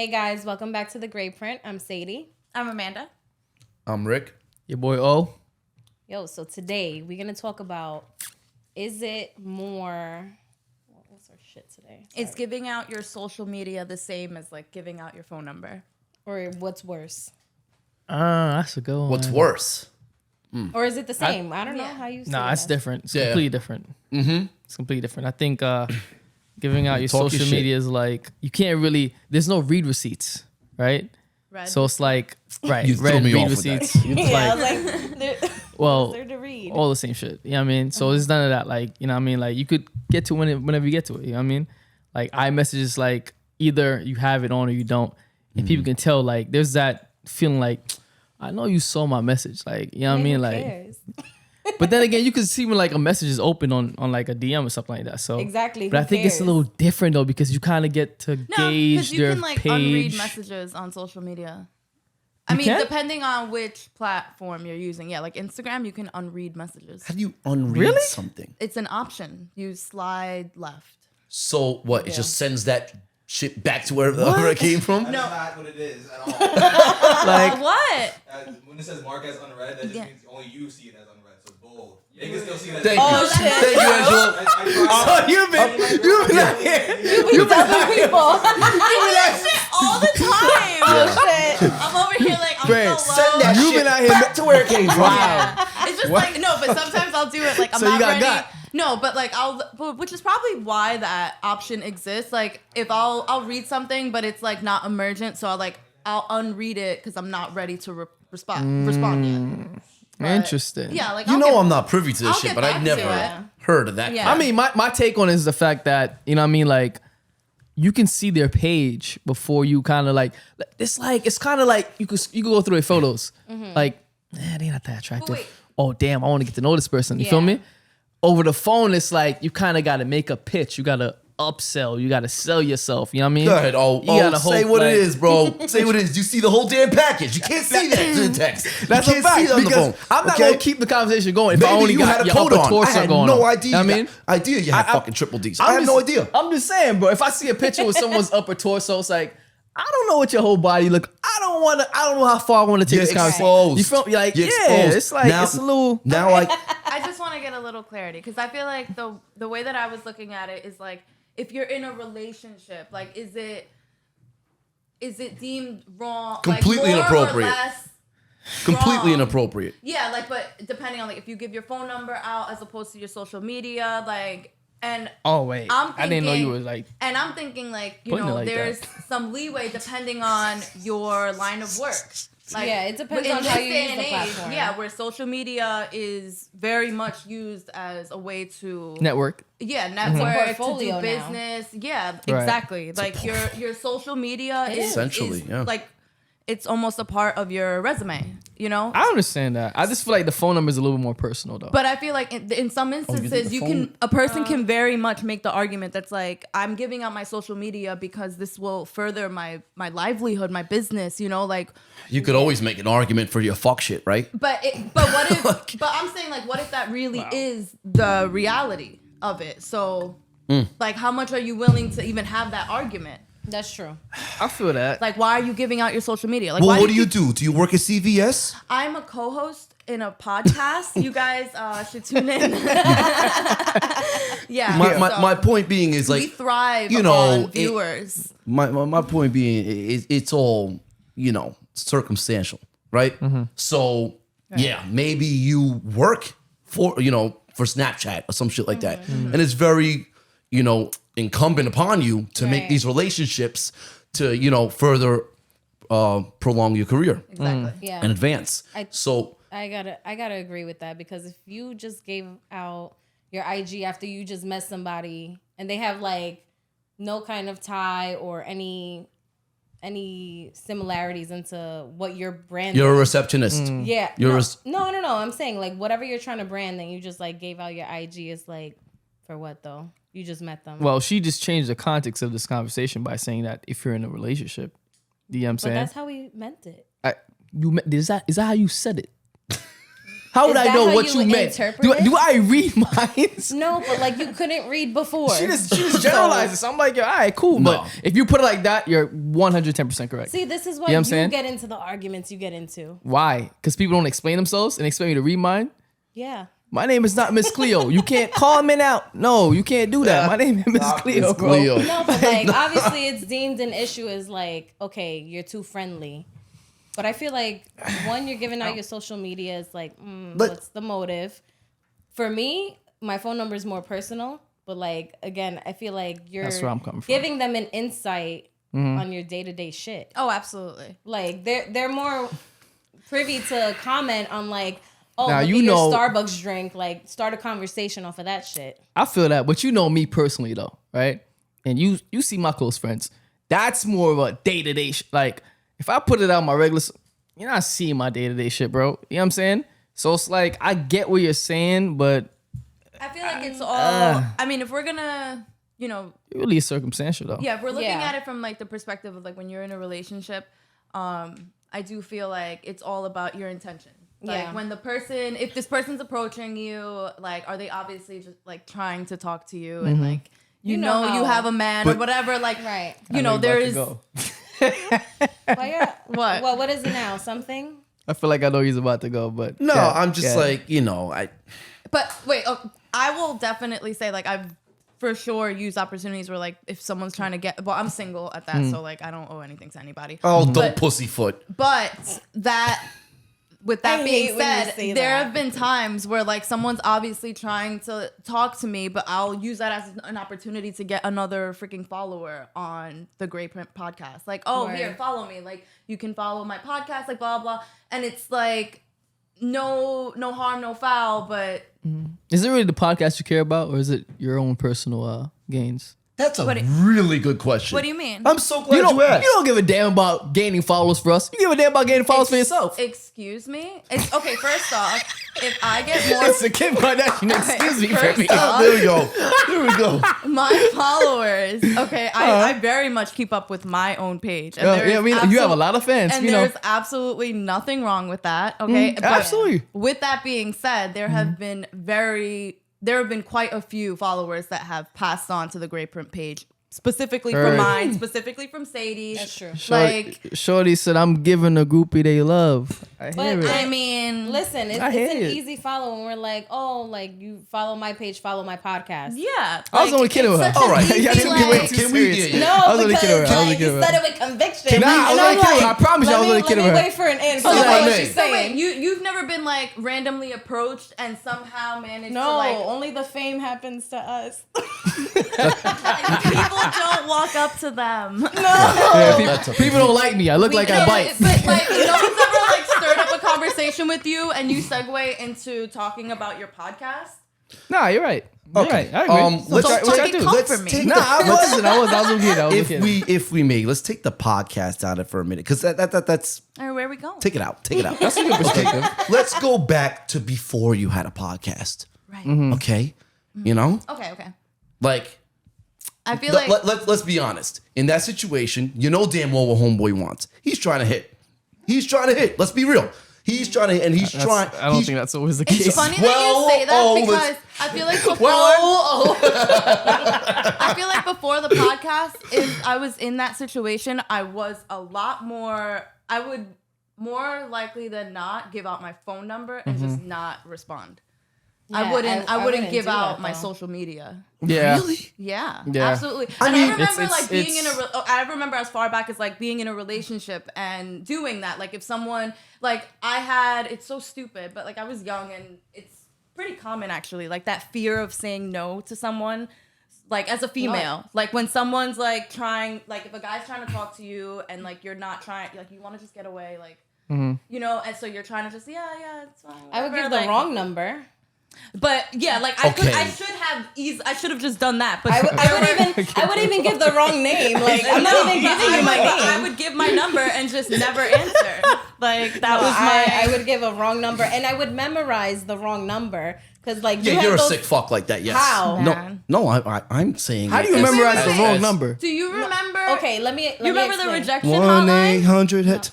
Hey guys, welcome back to the Gray Print. I'm Sadie. I'm Amanda. I'm Rick. Your boy O. Yo, so today we're gonna talk about, is it more, what's our shit today? Is giving out your social media the same as like giving out your phone number? Or what's worse? That's a good one. What's worse? Or is it the same? I don't know Yeah. how you say Nah, it's that. different. It's Yeah. completely different. Mm-hmm. It's completely different. I think giving out your Talk your social shit. media is like, you can't really, there's no read receipts, right? Red. So it's like, right, You threw read me read off with that. receipts. It's Yeah, I like, was like, there- well, what's there to read? all the same shit. You know what I mean? So there's none of that. Like, you know what I mean? Like, you could get to whenever you get to it. You know what I mean? Like, iMessage is like, either you have it on or you don't. And people can tell, like, there's that feeling like, I know you saw my message. Like, you know what I mean? Who Like, cares? but then again, you can see when like a message is open on like a DM or something like that. So Exactly, But who I think it's a cares? little different though because you kind of get to No, because gauge you their can like unread page. messages on social media. I You mean, can? depending on which platform you're using. Yeah, like Instagram, you can unread messages. How do you unread Really? something? It's an option. You slide left. So what? It Yeah. just sends that shit back to wherever it came from? That's not what it is at all. Like What? When it says mark as unread, that just Yeah. means only you see it as unread. So bold. They can still see that. Thank you. Oh, shit. Thank you, Angela. I You've been out here. You be other people. I do shit all the time. Oh shit. I'm over here like, I'm Fred, so low. Send that You've shit been out here back to where it came from. Yeah. It's just like, no, but sometimes I'll do it like I'm So you not got ready. got. No, but like which is probably why that option exists. Like if I'll read something, but it's like not emergent, so I'll unread it because I'm not ready to respond yet. But, interesting. Yeah, like You I'll know get- I'm not privy to this I'll shit, get but I back never to it. heard of that. Yeah. I mean, my take on it is the fact that, you know what I mean, like you can see their page before you kind of like, it's kind of like you could go through their photos. Like, they not that attractive. wait. Oh, damn, I want to get to know this person. You feel Yeah. me? Over the phone, it's like you kind of got to make a pitch. You got to upsell. You got to sell yourself. You know what I mean? Go ahead. You gotta Say hope, what like- it is, bro. Say what it is. You see the whole damn package. You can't see that in the text. That's you a can't fact see that on the because phone. I'm not okay? gonna keep the conversation going if I Maybe only you got had a your coat upper on. torso I had going no on. idea. You know what I mean? Idea you had I- fucking triple D's. I had no idea. I'm just saying, bro. If I see a picture with someone's upper torso, it's like I don't know what your whole body look. I don't know how far I want to take You're this conversation. exposed. You feel like You're yeah, exposed. it's like Now- it's a little. Now I I just want to get a little clarity because I feel like the way that I was looking at it is like if you're in a relationship, like is it deemed wrong? Completely like, more inappropriate. Or less completely wrong? inappropriate. Yeah, like but depending on like if you give your phone number out as opposed to your social media, like and Oh wait, I'm I didn't know you thinking- were like. and I'm thinking like you Putting it know like there's that. some leeway depending on your line of work. Like, Yeah, it depends in on this how you day use and the age, platform. Yeah, where social media is very much used as a way to Network. yeah, network to portfolio do now. business. Yeah, Right. exactly. Like your social media is Essentially, yeah. like it's almost a part of your resume, you know? I understand that. I just feel like the phone number is a little bit more personal though. But I feel like in some instances, the a person can very much make the argument that's like, I'm giving out my social media because this will further my livelihood, my business, you know, like. You could always make an argument for your fuck shit, right? But what if? But I'm saying like, what if that really is the reality of it? So, like, how much are you willing to even have that argument? That's true. I feel that. Like, why are you giving out your social media? Like, Well, why what do you do? Do you work at CVS? I'm a co-host in a podcast. You guys should tune in. Yeah. My point being is we like, thrive you know, on it- viewers. my point being it's all, you know, circumstantial, right? So yeah, maybe you work for, you know, for Snapchat or some shit like that. And it's very, you know, incumbent upon you to make Right. these relationships to, you know, further prolong your career Exactly. Yeah. and advance. So I gotta agree with that because if you just gave out your IG after you just met somebody and they have like no kind of tie or any similarities into what you're branding. you're a receptionist. Yeah. You're no. I'm saying like whatever you're trying to brand, then you just like gave out your IG. Is like for what though? You just met them. Well, she just changed the context of this conversation by saying that if you're in a relationship, you know what I'm but saying? that's how we meant it. Is that how you said it? How would Is I that know how what you you would meant? interpret Do, it? do I read minds? No, but like you couldn't read before. She just generalizes. So I'm like, all right, cool. No. But if you put it like that, you're 110% correct. See, this is why You know what I'm saying? get into the arguments you get into. Why? Because people don't explain themselves and expect me to read mine. Yeah. My name is not Miss Cleo. You can't call me out. No, you can't do that. My name is Miss Cleo, Miss bro. Cleo. No, but like obviously it's deemed an issue as like, okay, you're too friendly. But I feel like one, you're giving out your social media is like, what's the motive? For me, my phone number is more personal. But like again, I feel like you're That's where I'm coming from. giving them an insight on your day-to-day shit. Oh, absolutely. Like they're more privy to comment on like, oh, Now, look you at your know- Starbucks drink. Like start a conversation off of that shit. I feel that, but you know me personally though, right? And you see my close friends. That's more of a day-to-day like if I put it out my regular, you're not seeing my day-to-day shit, bro. You know what I'm saying? So it's like I get what you're saying, but I feel like it's all. I mean, if we're gonna, you know, it really is circumstantial though. yeah, if we're looking Yeah. at it from like the perspective of like when you're in a relationship, I do feel like it's all about your intention. Like Yeah. when the person, if this person's approaching you, like, are they obviously just like trying to talk to you and like, you know know, how- you have a man or But- whatever, like, Right. you know, there is What? Well, what is it now? Something? I feel like I know he's about to go, but No, yeah, I'm just yeah. like, you know, But wait, I will definitely say like I've for sure used opportunities where like if someone's trying to get, well, I'm single at that, so like I don't owe anything to anybody. oh, don't But- pussyfoot. But that, with that I being hate when you said, say there that. have been times where like someone's obviously trying to talk to me, but I'll use that as an opportunity to get another freaking follower on the Grey Print podcast. Like, oh, Word. here, follow me. Like, you can follow my podcast, like blah blah. And it's like no harm, no foul, but Is it really the podcast you care about, or is it your own personal gains? That's a What do- really good question. what do you mean? I'm so glad You you, asked. don't give a damn about gaining followers for us. You give a damn about gaining followers for yourself. Excuse me? It's okay, first off, if I get more It's a Kim Kardashian. Excuse me for First me. off- There we go. There we go. my followers, okay, I very much keep up with my own page. And Yeah, there is I mean, you have a lot of fans. And You know, there's absolutely nothing wrong with that, okay? But absolutely. with that being said, there have been quite a few followers that have passed on to the Grey Print page, specifically Heard. from mine, specifically from Sadie. That's true. Like, Shorty said, "I'm giving a groupie they love." I hear But it. I mean, Listen, it's I hear an you. easy follow when we're like, oh, like you follow my page, follow my podcast. yeah. I was only kidding with her. it's such All an right. easy, Y'all took it way like- too Can we serious. get you? No, I was only because kidding with her. I was only like, kidding you with said her. it with conviction. Nah, I was And only I'm kidding with her. I like, promise you, I was only kidding with her. wait for an answer. So Like, wait, what wait. she's So saying. wait, you've never been like randomly approached and somehow managed No, to like only the fame happens to us. people don't walk up to them. Yeah, That's a- people don't like me. I look like I bite. But like, no one's ever like stirred up a conversation with you and you segue into talking about your podcast. Nah, you're right. You're Okay. right. I agree. Let's- What I fucking do? come let's for me. take Nah, I wasn't. I was only kidding. I was kidding. if we may, let's take the podcast out of it for a minute, because that's All right, where we go? take it out. Take it out. That's a good perspective. Let's go back to before you had a podcast. Right. Mm-hmm. Okay, you know, Okay. like I feel like let's be honest. In that situation, you know damn well what homeboy wants. He's trying to hit. He's trying to hit. Let's be real. He's trying to hit, and he's trying. I don't think that's always the case. it's funny Well, that you say that oh, because let's- I feel like before I feel like before the podcast, if I was in that situation, I was a lot more. I would more likely than not give out my phone number and just not respond. I wouldn't give do out that, my though. social media. Yeah. Yeah, Yeah. absolutely. I And mean, I remember it's- like being in it's- I remember as far back as like being in a relationship and doing that. Like if someone like it's so stupid, but like I was young and it's pretty common actually. Like that fear of saying no to someone. Like as a female, like when someone's like trying, like if a guy's trying to talk to you and like you're not trying, like you want to just get away, like you know, and so you're trying to just yeah, it's fine. I would whatever, give the like- wrong number. But yeah, like I should have just done that. But I would even give the wrong name. Like I'm not even giving you my I name. would give my number and just never answer. Like that was I my. would give a wrong number, and I would memorize the wrong number because like Yeah, you you're a have those, sick fuck like that. Yes. How? No, I'm saying. How do you it as- memorize as- the wrong as- number? Do you remember? Okay, let me. You remember the explain. rejection 1-800 hotline? hit.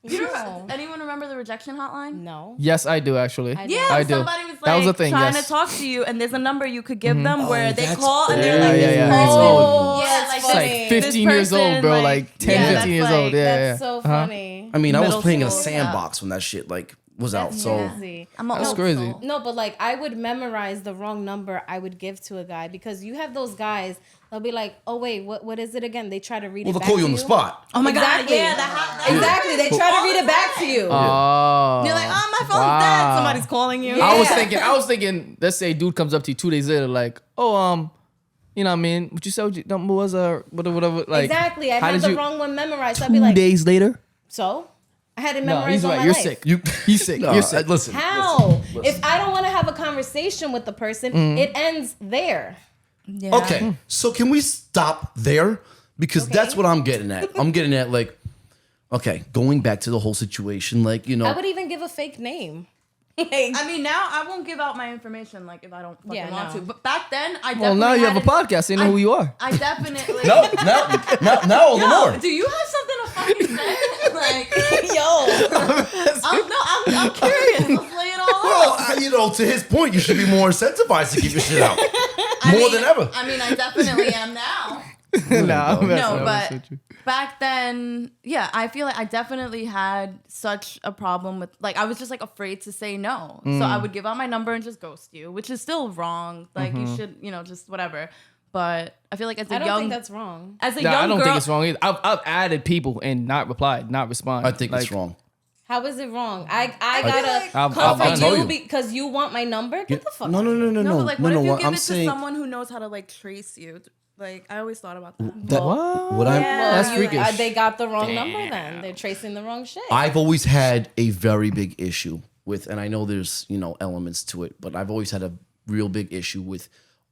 You No. Anyone remember the rejection hotline? No. Yes, I do actually. I do. Yeah, I do. somebody was like That was a thing, trying yes. to talk to you, and there's a number you could give them Oh, where they that's call and old. they're like, Yeah, this yeah, person- it's old. Yeah, That's like It's like funny. 15 years old, bro. person, Like 10, yeah, 15 that's years like- old. Yeah, That's yeah. so funny. I mean, I was Middle playing in a school, sandbox when that shit like was out. That's So crazy. I'm a That's old crazy. soul. No, but like I would memorize the wrong number I would give to a guy because you have those guys. They'll be like, "Oh wait, what is it again?" They try to read well, it they'll back call to you on the spot. Oh my Exactly. god, yeah, that Exactly. They try to read it back to you. Oh. You're like, oh, my phone's dead. Somebody's calling you. Yeah. I was thinking, let's say a dude comes up to you 2 days later, like, oh, you know what I mean? What you said what your number was, whatever. Like, Exactly. I how had did the you- wrong one memorized. So I'd 2 be like, days later? so I had it No, memorized he's all right. my You're life. sick. He's sick. No, You're sick. listen. How? Listen. If I don't want to have a conversation with the person, it ends there. Yeah. Okay, so can we stop there? Because that's what I'm getting at. I'm getting at like, okay, going back to the whole situation, like, you know, I would even give a fake name. Like, I mean, now I won't give out my information, like, if I don't fucking Yeah, want no. to. But back then, I definitely Well, now you have a had it- podcast. They know who you are. I definitely... now all the Yo, more. do you have something to fucking say? Like, yo, I'm curious. Let's lay it all Well, out. you know, to his point, you should be more incentivized to keep your shit out. I More mean- than ever. I mean, I definitely am now. Nah, I'm messing No, with but you. back then, yeah, I feel like I definitely had such a problem with, like, I was just like afraid to say no. So I would give out my number and just ghost you, which is still wrong. Like, you should, just whatever. But I feel like as a I don't young, think that's wrong. as a Nah, young I don't girl, think it's wrong either. I've added people and not replied, not responded. I think it's wrong. How is it wrong? I feel gotta like- come I'll for tell you you. because you want my number. Get the fuck. No, out no, of no, here. no, no, no, but like, no, what no. if you What give I'm it to saying, someone who knows how to like trace you? Like, I always thought about that. what I'm, That's freakish. They got the wrong number. Then they're tracing the wrong shit. I've always had a very big issue with, and I know there's, elements to it, but I've always had a real big issue with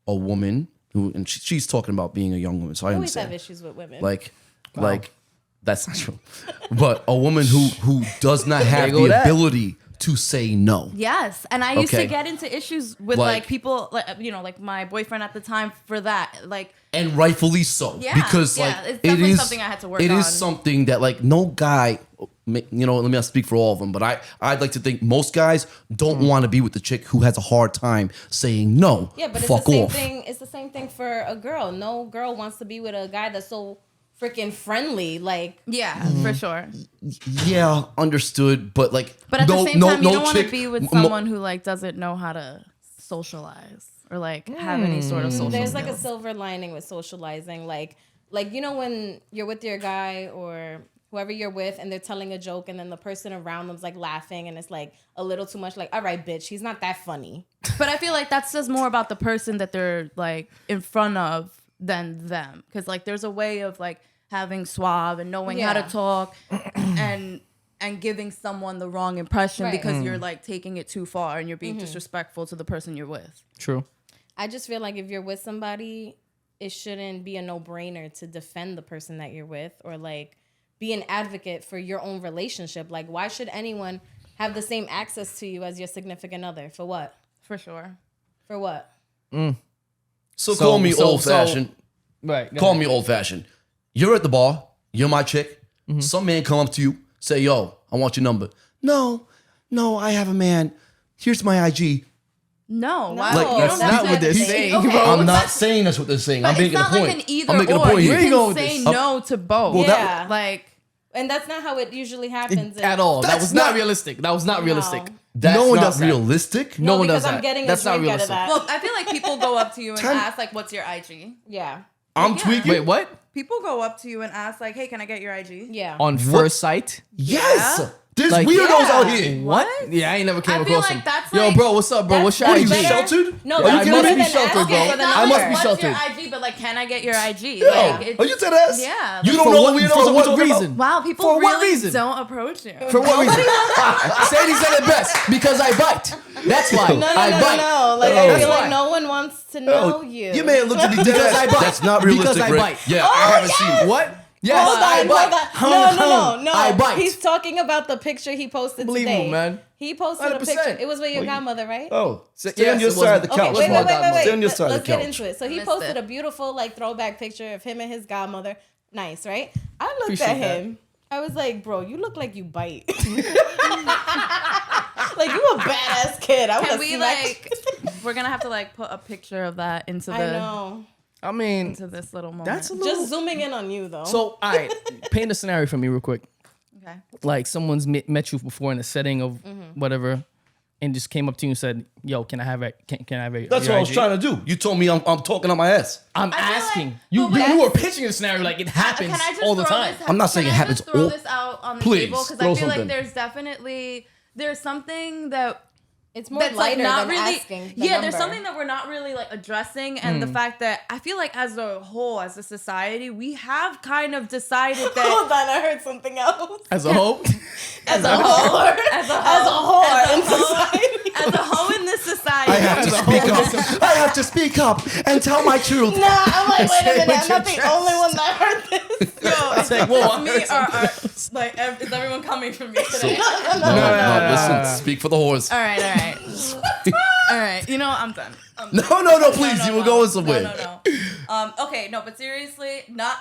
a woman who, and she's talking about being a young woman, so I always have understand. issues with women. Like that's not true. But a woman who does not have go the that. ability to say no. Yes, and I used to Okay. get into issues with Like- like people, like like my boyfriend at the time for that. Like, And rightfully so. Yeah, Because yeah, like it's it definitely is something I had to work It is on. something that like no guy, let me not speak for all of them, but I'd like to think most guys don't want to be with the chick who has a hard time saying no. yeah, but it's fuck the same off. thing. It's the same thing for a girl. No girl wants to be with a guy that's so freaking friendly. Like, yeah, for sure. Yeah, understood, but like But at no, the same no, time, no you don't want to chick- be with mo- someone who like doesn't know how to socialize or like have any sort of social. there's like a skills. silver lining with socializing. Like when you're with your guy or whoever you're with and they're telling a joke and then the person around them's like laughing and it's like a little too much. Like, all right, bitch, he's not that funny. But I feel like that says more about the person that they're like in front of than them, because like there's a way of like having suave and knowing how Yeah. to talk and giving someone the wrong impression Right. because you're like taking it too far and you're being disrespectful to the person you're with. True. I just feel like if you're with somebody, it shouldn't be a no-brainer to defend the person that you're with or like be an advocate for your own relationship. Like, why should anyone have the same access to you as your significant other? For what? For sure. For what? So call me so- old fashioned. Right. Call me old fashioned. You're at the bar. You're my chick. Some man come up to you, say, "Yo, I want your number." No, I have a man. Here's my IG. No, why? Like, you that's don't not do what that. they're saying, Okay, bro. I'm it's not saying that's what they're saying. I'm But making it's a not point. like an either I'm making or. a point You here. Where you going can with say this? no to both. Well, Yeah. Like, And that's not how it usually happens. At all. That That's was not not- realistic. That was not realistic. That's no one not does that. realistic. No one does because I'm that. getting That's a not drink out of realistic. that. well, I feel like people go up to you and Time- ask like, "What's your IG?" Yeah. I'm tweaking. Wait, what? People go up to you and ask like, "Hey, can I get your IG?" Yeah. On first sight? Yes. Yeah. There's Like- weirdos Yeah. out here. What? Yeah, I ain't never came I feel across like him. that's Yo, like- bro, what's up, bro? What's your What are IG? you better- sheltered? No, Are that's you I kidding must me? be sheltered, bro. Okay, it's not I like, must be what's sheltered. your IG, but like, can I get your IG? Yo, Like, it's- are you dead ass? Yeah. You don't For know what- what weirdos for I'm what talking about? reason? Wow, people For what really reason? don't approach you. For what reason? Sadie said it best. Because I bite. That's why. No, I bite. no. Like, Oh. I That's feel why. like no one wants to know you. You may have looked at me dead Because ass. I bite. That's not Because realistic, I Rick. bite. Yeah, I haven't seen it. What? Yes, Hold I on, bite. No. I bite. He's talking about the picture he posted Unbelievable, today. man. He posted a 100%. picture. It was with your godmother, right? Oh, stay Yes, on your it side of wasn't- the Okay, couch. wait. Stay on your side of Let's the get couch. into it. So he Missed posted it. a beautiful like throwback picture of him and his godmother. Nice, right? I looked Appreciate at that. him I was like, bro, you look like you bite. Like, you a badass kid. I Can would we like? we're gonna have to like put a picture of that into I the know. I mean, into this little moment. that's a little. Just zooming in on you though. So, all right, paint a scenario for me real quick. okay. Like someone's met you before in a setting of whatever, and just came up to you and said, "Yo, can I have it? Can I have it?" That's what I was trying to do. You told me I'm talking on my ass. I'm I feel asking like- you. but You wait. were pitching a scenario like it happens Can I just all the throw time. This, I'm not saying can it I happens just throw all- this out on the Please, table because throw I feel something. like there's something that it's more that's like lighter not than really asking. there's something that we're not really like addressing, and the fact that I feel like as a whole, as a society, we have kind of decided Hold that on, I heard something else. As a whole, As a whore. as a As a whole, whore in society. as a whole in this society, I have to speak up. I have to speak up and tell my truth. Nah, I'm like, wait a Say minute. what I'm not you're the only one that heard this. yo, it's like, whoa, I me heard or like is everyone coming for me today? No, listen. Speak for the horse. All right. All right. You know, I'm done. No, please. You were going somewhere. No. Okay, no, but seriously, not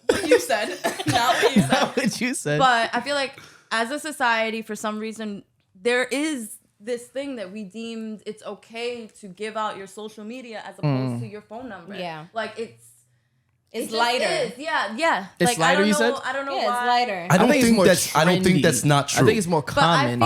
what you said. Not what you said. what you said. But I feel like as a society, for some reason, there is this thing that we deemed it's okay to give out your social media as opposed to your phone number. Yeah. Like It's it just lighter. is. Yeah. It's like, lighter, I don't you know, said? I don't know Yeah, why. it's lighter. I don't think it's think more that's. I don't think trendy. that's not true. I think it's more But I common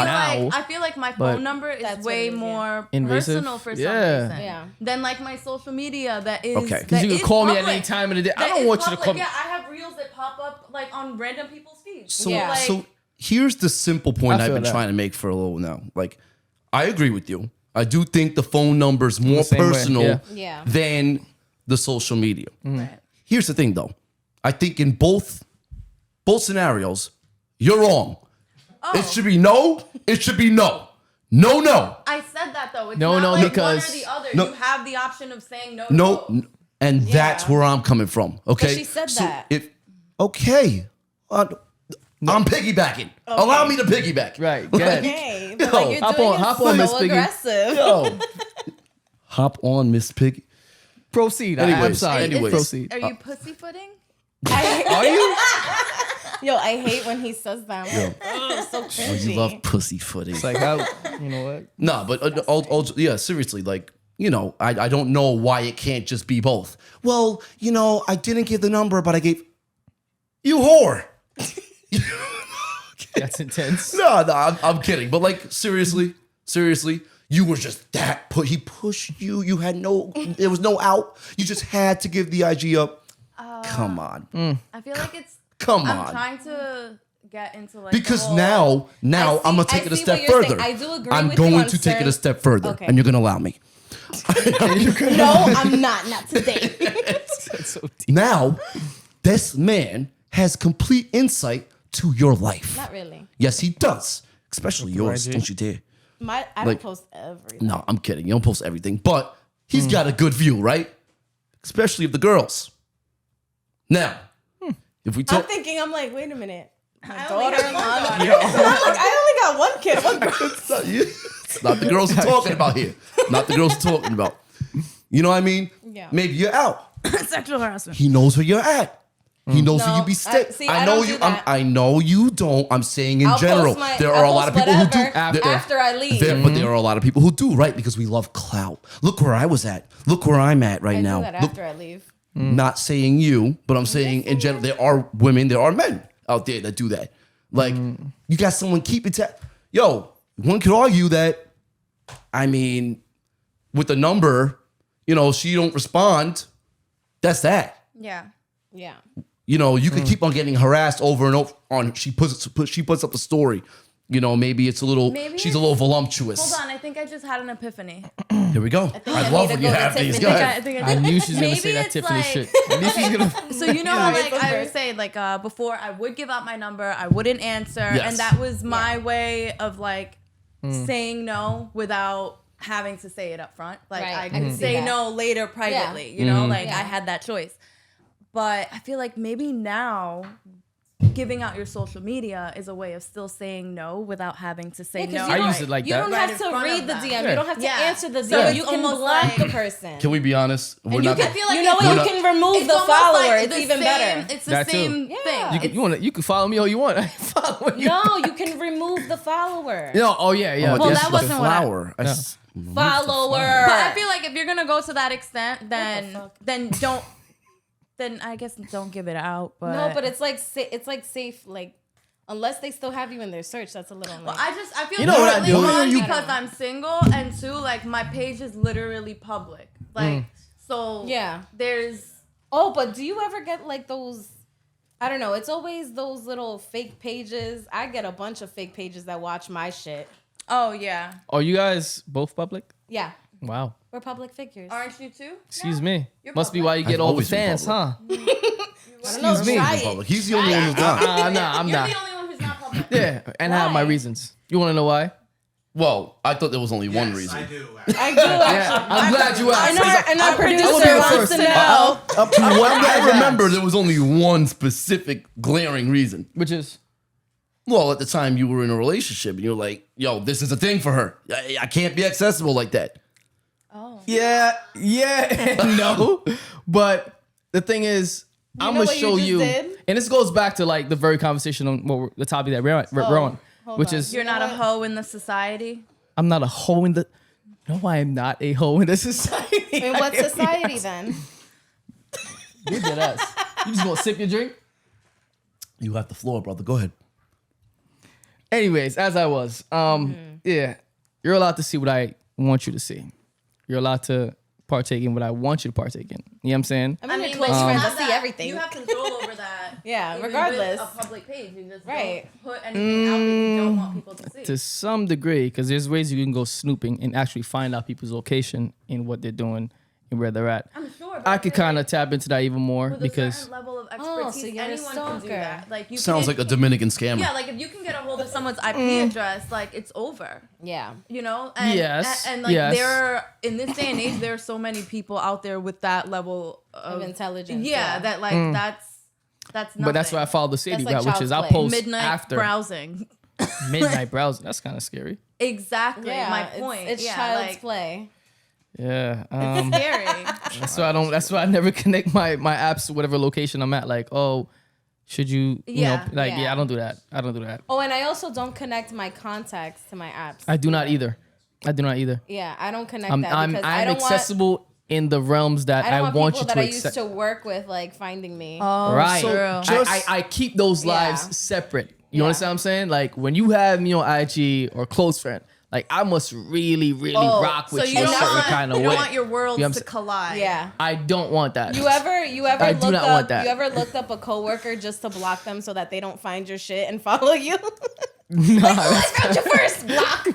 feel now. like my but phone number is That's what way it is, yeah. more Invasive? personal for some Yeah. reason Yeah. than like my social media that is Okay. 'Cause because you that can is call me at public. any time of the day. I That don't is want you to public. call. Yeah, I have reels that pop up like on random people's feeds. So, Yeah. so here's the simple point I I've feel been that. trying to make for a little now. Like, I agree with you. I do think the phone number's more same way, personal yeah. Yeah. than the social media. Right. Here's the thing, though. I think in both scenarios, you're wrong. It should be no. It should be no. No. I said that though. It's No, not no, like because- one or the other. No. You have the option of saying no. to No. both. And that's Yeah. where I'm coming from. Okay. she said So that. Okay. I'm piggybacking. Allow me to piggyback. Right, go ahead. Okay. But like, you're hop doing on- it hop on, Miss so Piggy. aggressive. Yo. Hop on, Miss Piggy. Proceed. I'm Anyways, sorry. anyways. Proceed. Are you pussyfooting? Are you? Yo, I hate when he says that. I'm like, "Ugh, it's so Oh, cringy. you love pussyfooting. It's like how you know what? No, but yeah, seriously, like, I don't know why it can't just be both. Well, I didn't give the number, but I gave you whore. That's intense. No, I'm kidding. But like, seriously, you were just that he pushed you. You had there was no out. You just had to give the IG up. Come on. I feel like it's. Come I'm on. trying to get into like Because the whole, now I I'm gonna see- take I it a see step what you're saying. further. I do agree I'm with you going on to take it certain- a step further, Okay. and you're gonna allow me. No, I'm not. Not today. That's so deep. Now, this man has complete insight to your life. Not really. Yes, he does. Especially yours, IG. don't you dare. I Like- don't post everything. No, I'm kidding. You don't post everything. But he's got a good view, right? Especially of the girls. Now, if we I'm talk... thinking, I'm like, wait a minute. My I only daughter. have one daughter. I'm like, I only got one kid. One girl. It's not you. It's not the girls we're talking about here. Not the girls we're talking about. You know what I mean? Yeah. Maybe you're out. sexual harassment. He knows where you're at. He knows where No, you be staying. see, I I know don't you. do that. I know you don't. I'm saying in I'll general, post there I'll are a lot of post people who do. whatever after I leave. But there are a lot of people who do, right? Because we love clout. Look where I was at. Look where I'm at right I now. do that Look, after I leave. not saying you, but I'm saying in general, there are women, there are men out there that do that. Like, you got someone keeping Yo, one could argue that, I mean, with the number, she don't respond. That's that. Yeah. Yeah. You could keep on getting harassed over and over. She puts up a story. Maybe it's a little. Maybe she's a little voluptuous. Hold on, I think I just had an epiphany. Here we go. I I love need when to you go to have these. Tiffany. Go ahead. I knew she was gonna Maybe say that it's Tiffany like- shit. I knew she was gonna. So you know how Yeah, like it's I okay. was saying like before I would give out my number, I wouldn't answer, Yes. and that was my way of like saying no without having to say it up front. Like Right, I I could can see say that. no later privately, you know, like Yeah. I had that choice. But I feel like maybe now giving out your social media is a way of still saying no without having to say no. I use it like you that. don't Right have in to front read of the them. DM. Yeah. You don't have to Yeah. answer the So DM. it's You can almost block like- the person. Can we be honest? We're And you not. can, feel like you know it's- what? we're You can remove It's the almost follower. like It's the even same- better. It's the That too. same Yeah. thing. You can follow me all you want. I follow you. No, you can remove the follower. No, oh yeah, yeah. Oh, Well, this that is wasn't the what I- flower. Follower. But I feel like if you're gonna go to that extent, fuck? then don't. Then I guess don't give it out. But No, but it's like safe. Like unless they still have you in their search, that's a little. Well, Like, I feel You know what I partly do? one You- because I'm single, and two, like my page is literally public. Like so. Yeah. There's. oh, but do you ever get like those? I don't know. It's always those little fake pages. I get a bunch of fake pages that watch my shit. Oh yeah. Are you guys both public? Yeah, Wow. we're public figures. Aren't you too? Excuse me. You're Must be public. why you get I've all the always been fans, huh? public. Excuse me. Try Public. it. He's the only one who's not. Nah, I'm You're not. the only one who's not public. Yeah, and I have my Why? reasons. You want to know why? Well, I thought there was only one Yes, reason. I do. I do actually. I'm glad you asked. And our I'll be producer the wants first. to know. Up to what I remember, there was only one specific glaring reason. Which is Well, at the time you were in a relationship and you're like, yo, this is a thing for her. I can't be accessible like that. yeah, and no. But the thing is, I'm know gonna what you show just you, did? and this goes back to like the very conversation on the topic that we're on, which is You're not a hoe in the society. I'm not a hoe in the. No, I am not a hoe in the society. In what society then? You did us. You just gonna sip your drink? You have the floor, brother. Go ahead. Anyways, as I was, yeah, you're allowed to see what I want you to see. You're allowed to partake in what I want you to partake in. You know what I'm saying? I mean, but your close you friends have to see that- everything. You have control over that. Yeah, even regardless. With a public page, you just Right. don't put anything out that you don't want people to see. To some degree, because there's ways you can go snooping and actually find out people's location and what they're doing and where they're at. I'm sure. I could kind of tap into that even more with a because certain level of Oh, expertise, so you're a anyone can stalker. do that. Like you Sounds can, like a Dominican scammer. Yeah, like if you can get a hold of someone's IP address, like it's over. Yeah. You know, and, Yes, and like yes. there are in this day and age, there are so many people out there with that level of intelligence, Yeah, yeah. that like that's nothing. but that's why I follow the city That's like route, which is I child's play. post midnight after browsing. midnight browsing. That's kind of scary. Exactly, Yeah. my point. It's yeah, child's like, play. Yeah. scary. That's why I never connect my apps to whatever location I'm at. Like, oh, should you Yeah. know, like, Yeah. yeah, I don't do that. Oh, and I also don't connect my contacts to my apps. I do not either. Yeah, I don't connect I'm that because I I'm don't accessible in the realms that want. I don't want you people to that I used accept. to work with, like finding me. Oh, Right. true. I keep those lives Yeah. separate. You Yeah. understand what I'm saying? Like when you have me on IG or close friend, like I must really, really rock with so you you a don't certain want, kind of you way. don't want your worlds You know what I'm to saying? collide. Yeah. I don't want that. You ever I do looked not up want that. you ever looked up a coworker just to block them so that they don't find your shit and follow you? Nah, that's Found your first block.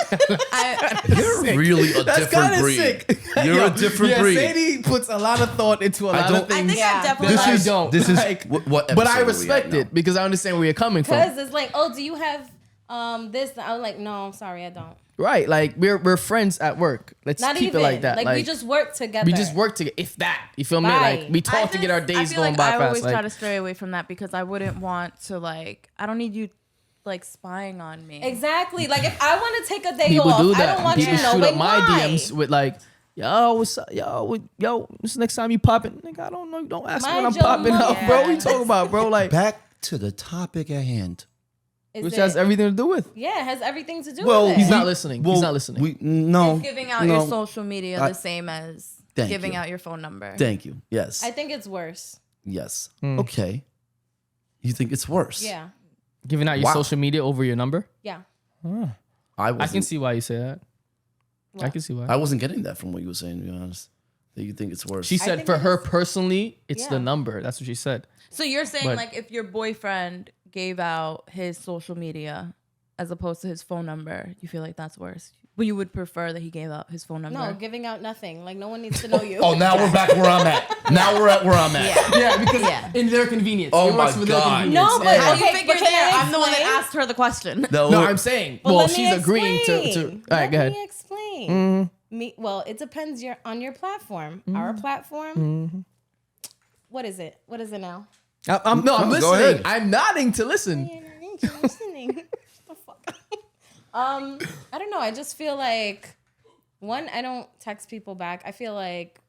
You're really a different kinda breed. sick. You're a different breed. Sadie puts a lot of thought into a lot don't- of I things. think Yeah. I definitely This like, is don't. this is Like, what but I episode are we respect at now? it because I understand where you're coming from. Because it's like, oh, do you have this? I'm like, no, I'm sorry, I don't. Right, like we're friends at work. Let's Not keep even it like that. Like we just work together. we just work together. If that, you feel me? Right. Like we talk to get our days I feel going like by I fast. always Like, try to stray away from that because I wouldn't want to like. I don't need you like spying on me. Exactly. Like if I want to take a day people off, do I that. don't want People you to know. shoot Wait, up my why? DMs with like, yo, what's up? Yo, this next time you popping, nigga, I don't know. You don't ask me when Mind I'm your popping out, mouth. bro. What you talking about, bro? Like, Back to the topic at hand. Is which it- has everything to do with. Yeah, it has everything to do Well, with it. He's not listening. He's not listening. No. Is giving out no. your social media the same as Thank giving you. out your phone number? Thank you. Yes. I think it's worse. Yes. Hmm. Okay. You think it's worse? Yeah. Giving out your Wow. social media over your number. Yeah. I I can see why you say that. I can see why. I wasn't getting that from what you were saying, to be honest. That you think it's worse. She said think for it her is- personally, it's Yeah. the number. That's what she said. So you're saying But- like if your boyfriend gave out his social media as opposed to his phone number, you feel like that's worse? But you would prefer that he gave out his phone number? No, giving out nothing. Like no one needs to know you. Oh, now we're back where I'm at. Now we're at where I'm at. Yeah, because Yeah. in their convenience. Oh It works my for their God. convenience. No, but And- How okay, you figure but can there? I I'm the one that explain? asked her the question. No, I'm saying. But Well, let me she's agreeing to. explain. All right, go Let ahead. me explain. Well, it depends on your platform. Our platform. What is it? What is it now? I'm Go listening. ahead. I'm nodding to listen. listening. The fuck? I don't know. I just feel like one, I don't text people back. I feel like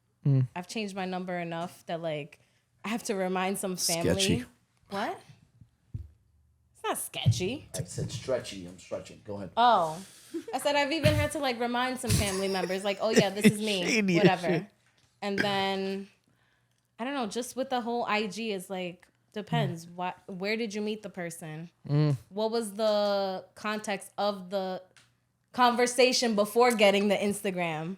I've changed my number enough that like I have to remind some family. Sketchy. What? It's not sketchy. I said stretchy. I'm stretching. Go ahead. Oh, I said I've even had to like remind some family members, like, oh yeah, this is me, Shady as whatever. shit. And then I don't know, just with the whole IG is like depends. Where did you meet the person? What was the context of the conversation before getting the Instagram?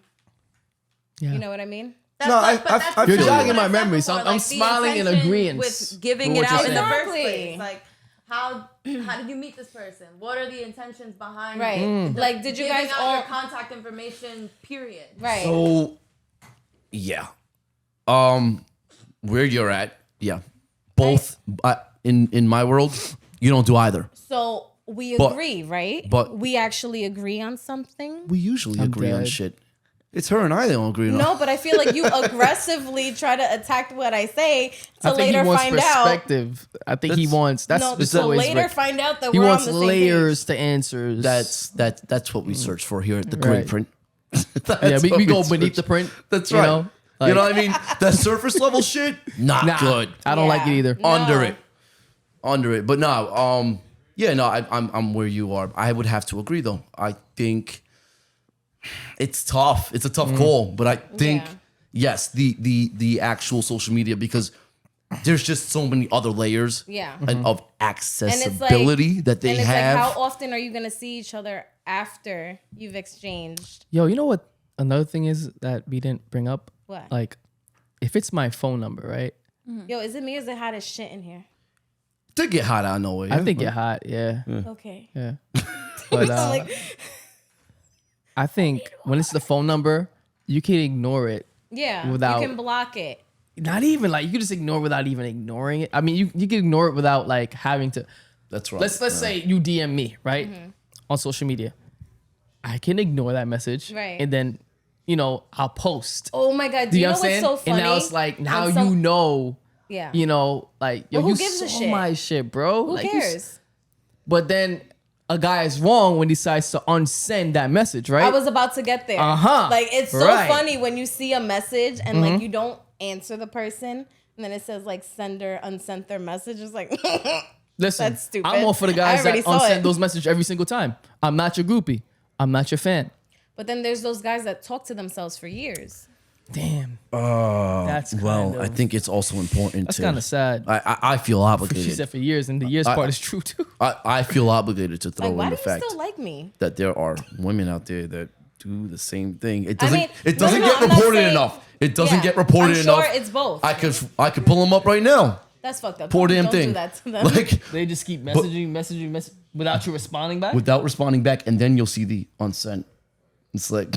Yeah. You know what I mean? That's No, like, but I that's feel You're you. exactly jogging what I my said memory, so before, I'm the smiling in intention agreeance with giving with it what out you're in the saying. first Exactly. place. Like, how did you meet this person? What are the intentions behind Right. Like, did you giving guys out all your contact information? Period. right? So, yeah. Where you're at, yeah. Both in my world, you don't do either. So we But- agree, right? but- we actually agree on something. We usually agree on dead. shit. It's her and I that don't agree on. No, but I feel like you aggressively try to attack what I say to I think later he wants find out. perspective. I think he That's- wants. That's No, just to always later Rick. find out that He we're wants on the same layers to answers. That's what we search for here at the Green Right. Print. yeah. That's We what go search. beneath the print. That's you right. know? You know what I mean? That surface level shit, not Nah, good. I don't like it Yeah. either. No. Under it. But no, yeah, no, I'm where you are. I would have to agree though. I think it's tough. It's a tough call, but I think Yeah. yes, the actual social media, because there's just so many other layers Yeah. and of And it's like, accessibility that they and it's have. like, how often are you gonna see each other after you've exchanged? Yo, you know what? Another thing is that we didn't bring up. What? Like, if it's my phone number, right? Yo, is it me or is it hot as shit in here? to get hot out of nowhere. I think get hot. Yeah. Okay. Yeah. But Like, I think when it's the phone number, you can ignore it. yeah, Without- you can block it. Not even like you can just ignore without even ignoring it. I mean, you can ignore it without like having to. That's right. Let's say you DM me right on social media. I can ignore that message, Right. And then I'll post. Oh my god, do Do you you know know what I'm what's saying? so funny? And now it's like now On some- you know, Yeah. like yo, Well, who you gives a saw shit? my shit, bro. Who Like, you cares? But then a guy is wrong when he decides to unsend that message, right? I was about to get there. Uh-huh. Like it's so Right. funny when you see a message and like you don't answer the person and then it says like sender unsent their message. It's like Listen, That's stupid. I'm all for the guys I that already saw unsend it. those messages every single time. I'm not your groupie. I'm not your fan. But then there's those guys that talk to themselves for years. Damn. That's well, kind of, I think it's also important that's to. kind of sad. I feel She obligated. said for years, and the years part is true too. I feel obligated to throw Like, why in do the you fact still like me? that there are women out there that do the same thing. It I doesn't. mean, it doesn't no, get I'm not reported saying- enough. It doesn't Yeah, get reported I'm enough. sure it's both. I could pull them up right now. That's fucked up. Poor Don't damn thing. do that to them. Like They just keep messaging without you responding back. without responding back, and then you'll see the unsent. It's like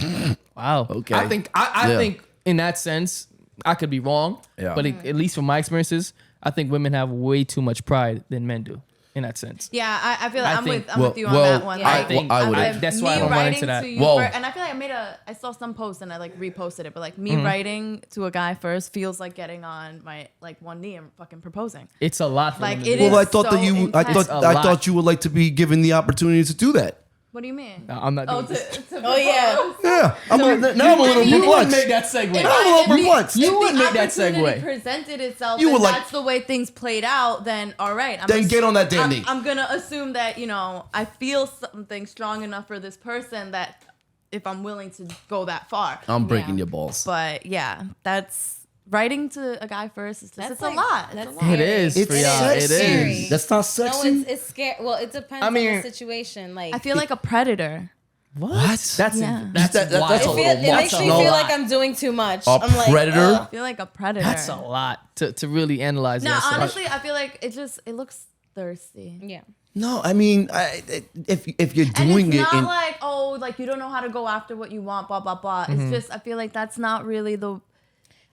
Wow. Okay. I think I Yeah. think in that sense, I could be wrong. Yeah. But at least from my experiences, I think women have way too much pride than men do in that sense. Yeah, I feel like I I'm think- with you on well, that one. Yeah. Like, I think I would- that's me why I don't run writing into that. to you Well- first, and I feel like I saw some post and I like reposted it, but like me writing to a guy first feels like getting on my like one knee and fucking proposing. It's a lot for Like, them to it do. is well, I thought so that you. I intense. thought It's a I lot. thought you would like to be given the opportunity to do that. What do you mean? I'm not doing Oh, this. Oh yeah. Yeah, now I'm a little You wouldn't perplexed. make that segue. I'm a little perplexed. You If would the make that opportunity segue. presented itself, You and would like- that's the way things played out, then all right. Then get on that damn knee. I'm gonna assume that I feel something strong enough for this person that if I'm willing to go that far. I'm breaking Yeah. your balls. But yeah, that's writing to a guy first. It's That's it's like- a lot. It's that's a lot. It is It's for y'all. It sexy. is. That's not No, sexy. it's scary. Well, it depends I mean- on the situation. Like I feel like a predator. What? That's Yeah. that's That- wild. that's a it, little it makes much. me No. feel like I'm doing too much. A I'm like, predator? ugh. I feel like a predator. That's a lot to really analyze. No, that. So- honestly, I feel like it looks thirsty. Yeah. No, I mean, if you're And doing it's it not in like you don't know how to go after what you want, blah blah blah. It's just I feel like that's not really the.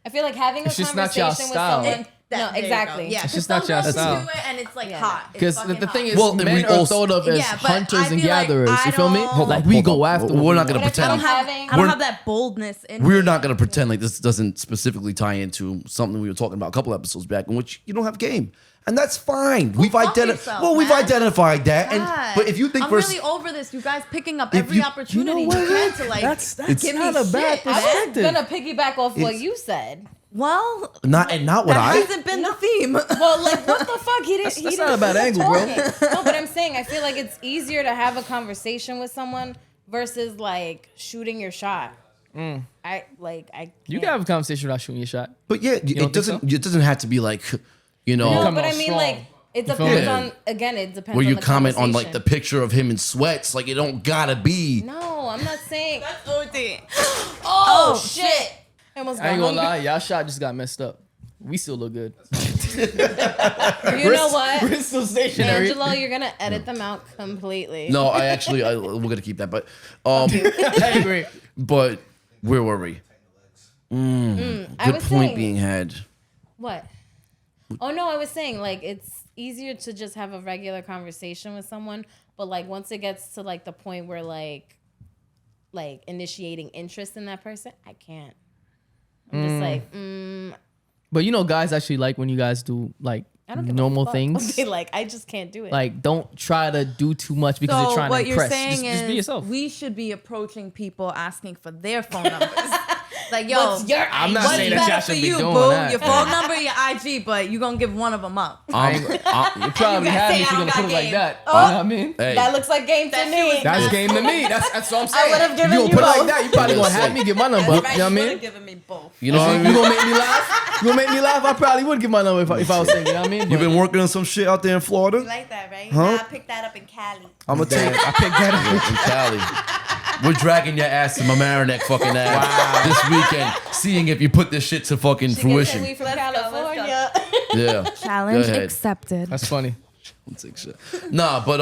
I feel like having a It's just not y'all conversation with style. someone No, there you exactly. go. Yeah, It's just some not your girls style. do it and it's like Yeah. hot. It's Because fucking the thing hot. is, Well, and men we are also- thought of as Yeah, but hunters I and feel like gatherers. I You feel me? don't- Like we Hold go on. after. We're what not we gonna want. But if pretend. I'm I don't have that boldness in We're me. not going to pretend like this doesn't specifically tie into something we were talking about a couple episodes back, in which you don't have game, and that's fine. We've fuck identified. yourself, Well, we've man. identified that, God. and but if you think I'm we're really over this, you guys picking up If every you- opportunity You know what, can to like That's give not me a bad shit. I was perspective. gonna piggyback off what It's- you said. Well, not what that I. hasn't been the theme. Well, like what the fuck? He didn't. That's not a bad angle, bro. No, but I'm saying I feel like it's easier to have a conversation with someone versus like shooting your shot. I You can have a conversation without shooting your shot. But yeah, don't think it doesn't. It doesn't have to be like, you know, No, Come but out I mean, strong. like, it You feel depends me? on, again, it depends where on you the comment on like the conversation. picture of him in sweats. Like it don't gotta be. No, I'm not saying. OD. Oh, shit. I almost I got ain't gonna hungry. lie, y'all shot just got messed up. We still look good. You know what? We're still stationary. Angelo, you're going to edit them out completely. No, we're gonna keep that. But I agree. but where were we? I Good was point saying, being had. What? Oh, no, I was saying, like, it's easier to just have a regular conversation with someone, but, like, once it gets to, like, the point where, like initiating interest in that person, I can't. I'm just like, But you know, guys actually like when you guys do like I don't give normal a fuck. things. Okay, like, I just can't do it. Like, don't try to do too much because you're So trying what to you're impress. saying Just be is yourself. we should be approaching people asking for their phone numbers. Like, yo, What's your I'm not what's saying that y'all better for should be you, doing boo? that. Your phone number, your IG, but you gonna give one of them up. You probably You have say me if I you're don't gonna put got it like game. that. Oh. You know what I mean? Hey, That looks like game to That shit me. was That's Nah. game to me. That's what I'm saying. would've given you you gonna put it like both. that? You probably gonna have me give my number up. You know what I mean? Giving me both. you know what I You mean? gonna make me laugh? You gonna make me laugh? I probably would give my number if I was saying. You know what I mean? You've been working on some shit out there in Florida. Like that, right? Huh? Nah, I picked that up in Cali. I'm gonna take. I picked that up. in Cali. We're dragging your ass to my Mamaroneck fucking ass this weekend, seeing if you put this shit to fucking fruition. We from Let's go, let's go. California. Yeah. Challenge Go ahead. accepted. That's funny. Take shit. Nah, but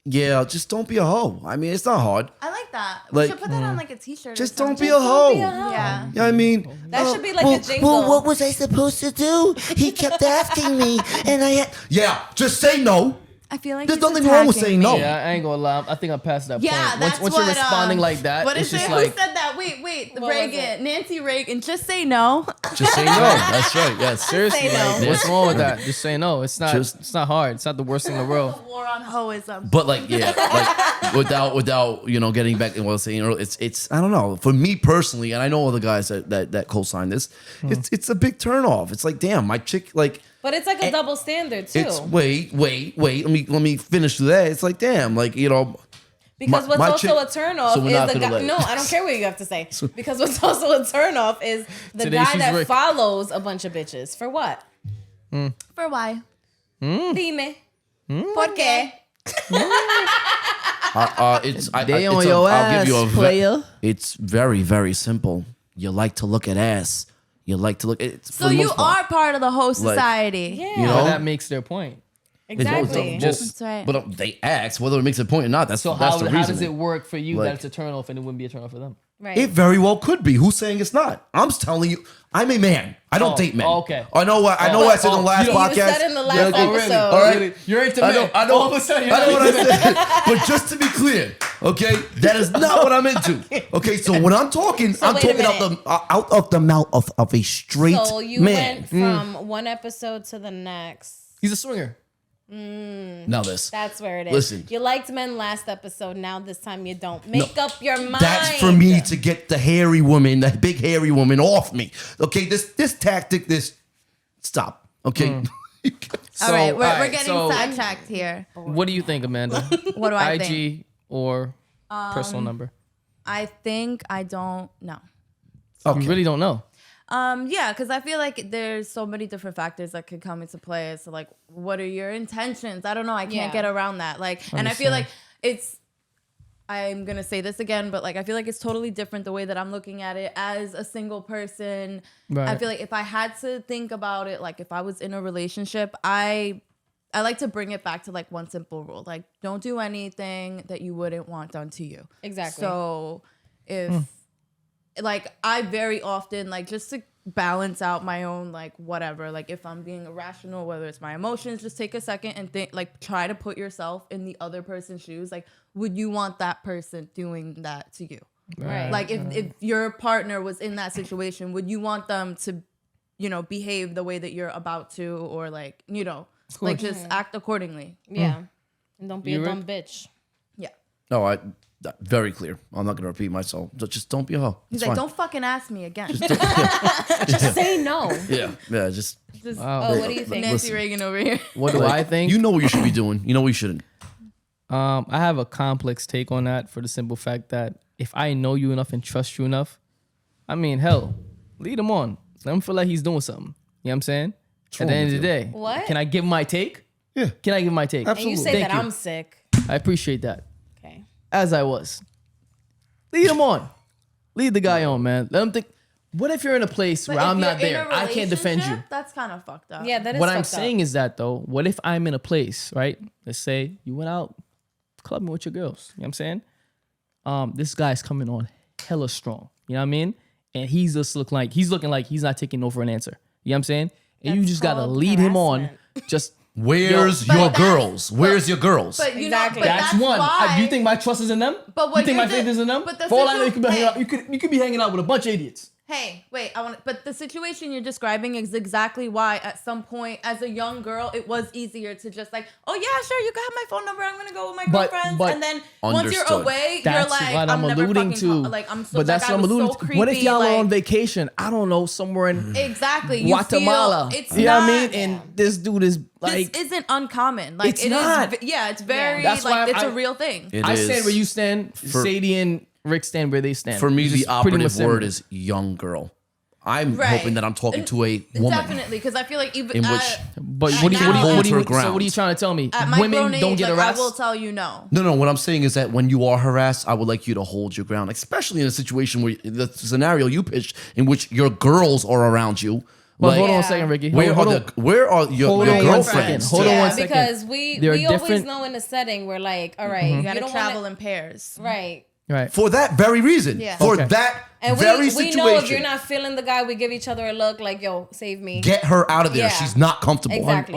yeah, just don't be a hoe. I mean, it's not hard. I like that. Like, we should put that on like a t-shirt. Just or don't be something. a hoe. Yeah. You know what I mean? That should be like a jingle. Well, what was I supposed to do? He kept asking me, and I had. Yeah, just say no. I feel like There's he's nothing wrong with attacking saying me. no. Yeah, I ain't gonna lie. I think I'm past that Yeah, point. that's Once what, you're responding like that, what it's is just it? like Who said that? Wait, What was Reagan, it? Nancy Reagan. Just say no. Just say no. That's right. Yes. seriously, Say no. like, what's wrong with that? Just say no. It's not. Just- it's not hard. It's not the worst thing in the world. War on Hoeism. But like, yeah, like without getting back to what I was saying earlier, it's I don't know. For me personally, and I know all the guys that co-sign this, it's a big turnoff. It's like, damn, my chick, like, But it's like a double standard too. it's wait. Let me finish through that. It's like, damn, like, Because my what's also chick- a turnoff So we're is not the gonna guy. let it. No, I don't care what you have to say. Because what's also a turnoff is the Today guy she's that Rick. follows a bunch of bitches. For what? For why? Dime. Por qué? They on your ass, player. It's very, very simple. You like to look at ass. You like to look at. So you are part of the whole society. Yeah. You know? But that makes their point. Exactly. Just That's right. But they ask whether it makes a point or not. That's so that's how the does reason. it work for you Like- that it's a turnoff and it wouldn't be a turnoff for them? Right. It very well could be. Who's saying it's not? I'm just telling you. I'm a man. I don't Oh, date men. okay. I know what I know. What I said in the last You podcast. said in the last Yeah, okay. episode. All right. You're into I men. know. I know. All of a sudden, you're I know not what into I said. But just to be clear, okay, that is not what I'm into. Okay, so when I'm talking, I'm wait a talking out of the mouth of a straight So you man. went from one episode to the next. He's a swinger. Now this. That's where it is. Listen. You liked men last episode. Now this time you don't. Make up your mind. That's for me to get the hairy woman, the big hairy woman off me. Okay, this tactic, stop. Okay. All right, we're alright, getting so sidetracked here. What do you think, Amanda? What do I IG think? or personal number? I think I don't know. Okay. You really don't know. Yeah, because I feel like there's so many different factors that could come into play. So like, what are your intentions? I don't know. I can't Yeah. get around that. Like, and I feel like I'm gonna say this again, but like I feel like it's totally different the way that I'm looking at it as a single person. Right. I feel like if I had to think about it, like if I was in a relationship, I like to bring it back to like one simple rule. Like, don't do anything that you wouldn't want done to you. Exactly. So if like I very often like just to balance out my own like whatever. Like if I'm being irrational, whether it's my emotions, just take a second and think, like try to put yourself in the other person's shoes. Like, would you want that person doing that to you? Right. Like if your partner was in that situation, would you want them to, you know, behave the way that you're about to, or like, you know, like just act accordingly? Yeah. And don't be You a right? dumb bitch. Yeah. No, very clear. I'm not gonna repeat myself. Just don't be a hoe. He's It's like, fine. don't fucking ask me again. Just say no. Yeah, just Just Oh, what do you think? Nancy Reagan over here. What do I think? you know what you should be doing. You know what you shouldn't. I have a complex take on that for the simple fact that if I know you enough and trust you enough, I mean, hell, lead him on. Let him feel like he's doing something. You know what I'm saying? At the end of the day, What? can I give my take? Yeah. Can I give my take? And you say Thank that you. I'm sick. I appreciate that. Okay. As I was. Lead him on. Lead the guy on, man. Let him think. What if you're in a place But where if I'm you're not in there? a I can't defend you. relationship, That's kind of fucked up. Yeah, that is What I'm fucked saying up. is that though, what if I'm in a place, right? Let's say you went out clubbing with your girls. You know what I'm saying? This guy's coming on hella strong. You know what I mean? And he's looking like he's not taking no for an answer. You know what I'm saying? And you That's just gotta called lead him on. harassment. Just Where's But your that's- girls? Where's your girls? But you Exactly. know, but that's that's one. Why, Do you think my trust is in them? But what you think my you're faith the- is in them? but the For all I know, you could be hanging situ- out. You could be hanging out with a bunch of idiots. Hey, wait, but the situation you're describing is exactly why at some point as a young girl, it was easier to just like, oh yeah, sure, you can have my phone number. I'm going to go with my But- girlfriends. but- And then once you're Understood. away, That's you're like, what I'm never alluding fucking to. like, I'm so, But that's that what guy I'm was alluding so to. creepy. What if y'all like, are on vacation? I don't know, somewhere in Exactly. You Guatemala. Feel, it's you know what I not- mean? And this dude is like, this isn't uncommon. Like It's it is. not. Yeah, it's very That's why like it's I- a real thing. It I is. stand where you stand. Sadie and Rick stand where they stand. For me, It's the just pretty much operative similar. word is young girl. I'm Right. hoping that I'm talking to a woman. Definitely, because I feel like even In which- But At what do you, now- what do you, what do you, Holds her so what are you ground. trying to tell me? at my Women grown don't age, get like, harassed? I will tell you no. No, what I'm saying is that when you are harassed, I would like you to hold your ground, especially in a situation where the scenario you pitched in which your girls are around you. But Like, hold on a Yeah. second, Ricky. where hold are on. where are your Hold on one girlfriends? second. Hold on yeah, one second. because we There are always different- know in a setting we're like, all right, You gotta don't travel wanna, in pairs. right. Right. For that very reason. Yeah. For Okay. that And very we situation. know if you're not feeling the guy, we give each other a look like, yo, save me. Get her out of there. Yeah. She's not comfortable. Exactly.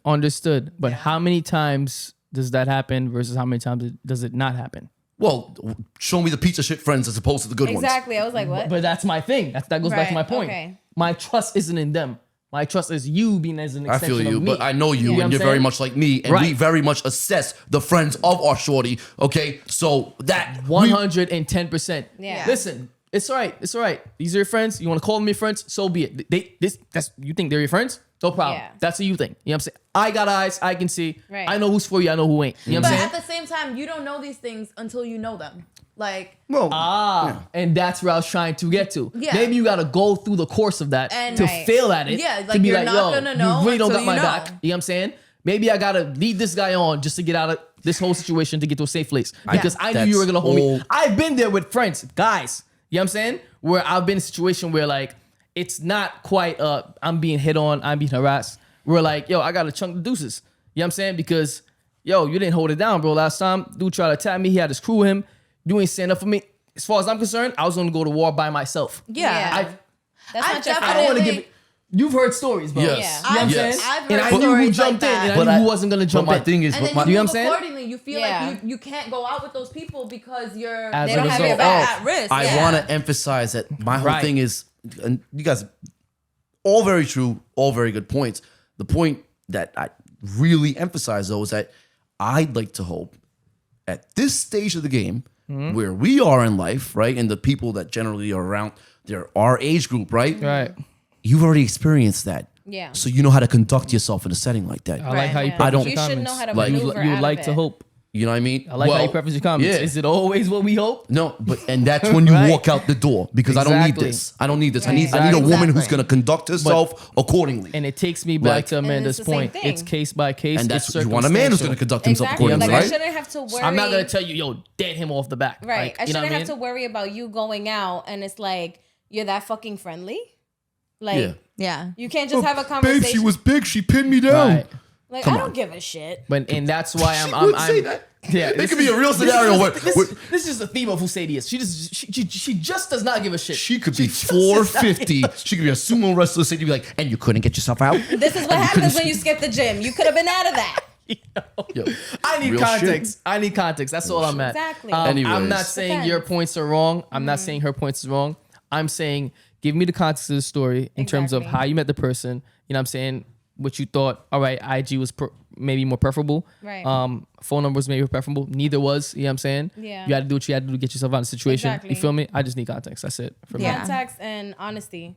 Understood. But how many times does that happen versus how many times does it not happen? Well, show me the piece of shit friends as opposed to the good ones. Exactly. I was like, what? But that's my thing. That goes back to Right, my point. okay. My trust isn't in them. My trust is you being as an I extension feel you, of me. but I know you, know what and I'm you're very saying? much like me, and we Right. very much assess the friends of our shorty. Okay, so that 110%. Yeah. Listen, it's all right. It's all right. These are your friends. You want to call them your friends? So be it. That's you think they're your friends? No problem. Yeah. That's what you think. You know what I'm saying? I got eyes. I can see. Right. I know who's for you. I know who ain't. You know what But I'm saying? at the same time, you don't know these things until you know them. Like, well, And that's where I was trying to get to. Yeah. Maybe you got to go through the course of that And- to Right. fail at it. Yeah, to like, be you're like, not yo, gonna know you really don't until got my you back. know. You know what I'm saying? Maybe I got to lead this guy on just to get out of this whole situation to get to a safe place. Because I knew you were going to hold me. That's I've been there with friends, guys. You know what I'm saying? Where I've been in a situation where like, it's not quite, I'm being hit on, I'm being harassed. We're like, yo, I got to chunk the deuces. You know what I'm saying? Because, yo, you didn't hold it down, bro. Last time, dude tried to attack me. He had his crew with him. You ain't stand up for me. As far as I'm concerned, I was going to go to war by myself. yeah. That's I've not your definitely- I don't want to Really? give it. You've heard stories, bro. Yes. Yeah. You know what I'm Yes. saying? I've And heard I knew who stories jumped like in, that. and I knew who wasn't going to jump but my in. thing is, And but then my, you You know move what I'm saying? accordingly. You feel Yeah. like you can't go out with those people because you're As they a don't have your result back of- at risk. I Yeah. want to emphasize that my whole Right. thing is, and you guys, all very true, all very good points. The point that I really emphasize though is that I'd like to hope at this stage of the game, where we are in life, right, and the people that generally are around, they're our age group, right? Right. You've already experienced that. Yeah. So you know how to conduct yourself in a setting like that. I like how you Yeah. preface don't- your You should comments. know how to Like- maneuver You out would of like it. to hope. You know what I mean? I like how you preface your comments. Yeah. Is it always what we hope? No, but and that's when you Right. walk out the door because I don't need Exactly. this. I don't need this. I Right. need a woman who's Exactly. going to conduct herself accordingly. And it takes me back Like- to Amanda's it's the same point. thing. It's case by case. And that's it's you want a man who's going to circumstantial. conduct himself Exactly. accordingly, Like I right? shouldn't have to worry. I'm not gonna tell you, yo, dead him off the back. Right. Like, I you know shouldn't what I have to mean? worry about you going out and it's like you're that fucking friendly. Like Yeah. Yeah. you can't just have a conversation. big. She pinned me down. Right. Like, Come I don't on. give a shit. and that's why I'm wouldn't say that. yeah. It could be a real scenario where This is the theme of who Sadie is. She just does not give a shit. she could be 450. She could be a sumo wrestler. Say to be like, and you couldn't get yourself out. This is what happens when you skip the gym. You could have been out of that. Yo, I need real context. shit. I need context. That's all I'm at. Exactly. I'm Anyways. not saying Depends. your points are wrong. I'm not saying her points is wrong. I'm saying give me the context of the story in terms of Exactly. how you met the person. You know what I'm saying? What you thought, all right, IG was maybe more preferable. Right. Phone number was maybe preferable. Neither was, you know what I'm saying? Yeah. You had to do what you had to do to get yourself out of the situation. Exactly. You feel me? I just need context. That's it for me. Yeah. Context and honesty.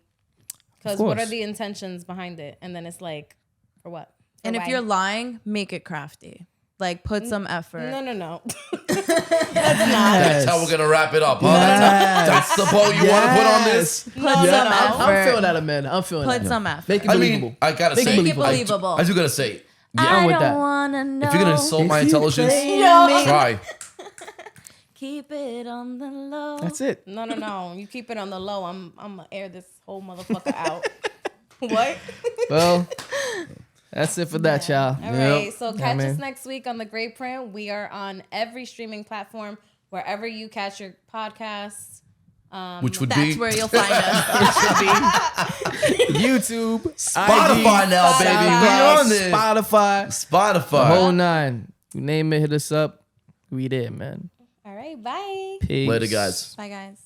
Because Of what are course. the intentions behind it? And then it's like, for what? For And if why? you're lying, make it crafty. Like put some effort. No. That's how we're gonna wrap it up, huh? That's the bow you want to put on this. Put No, some no, no. effort. I'm feeling that, Amanda. I'm feeling Put that. some effort. Make it I believable. mean, I gotta Make say, it Make it believable. I do gotta say, I'm with that. wanna know. if you're gonna insult my intelligence, Yo. try. Keep it on the low. That's it. No. You keep it on the low. I'm gonna air this whole motherfucker out. What? Well, that's it for that, y'all. All right. So catch man. us next week on The Great Print. We are on every streaming platform, wherever you catch your podcasts. Which would That's be where you'll find us. YouTube, Spotify IG, now, baby. We on this. Spotify, the Spotify. whole nine. You name it, hit us up. We there, man. All right. Bye. Peace. Later, guys. Bye, guys.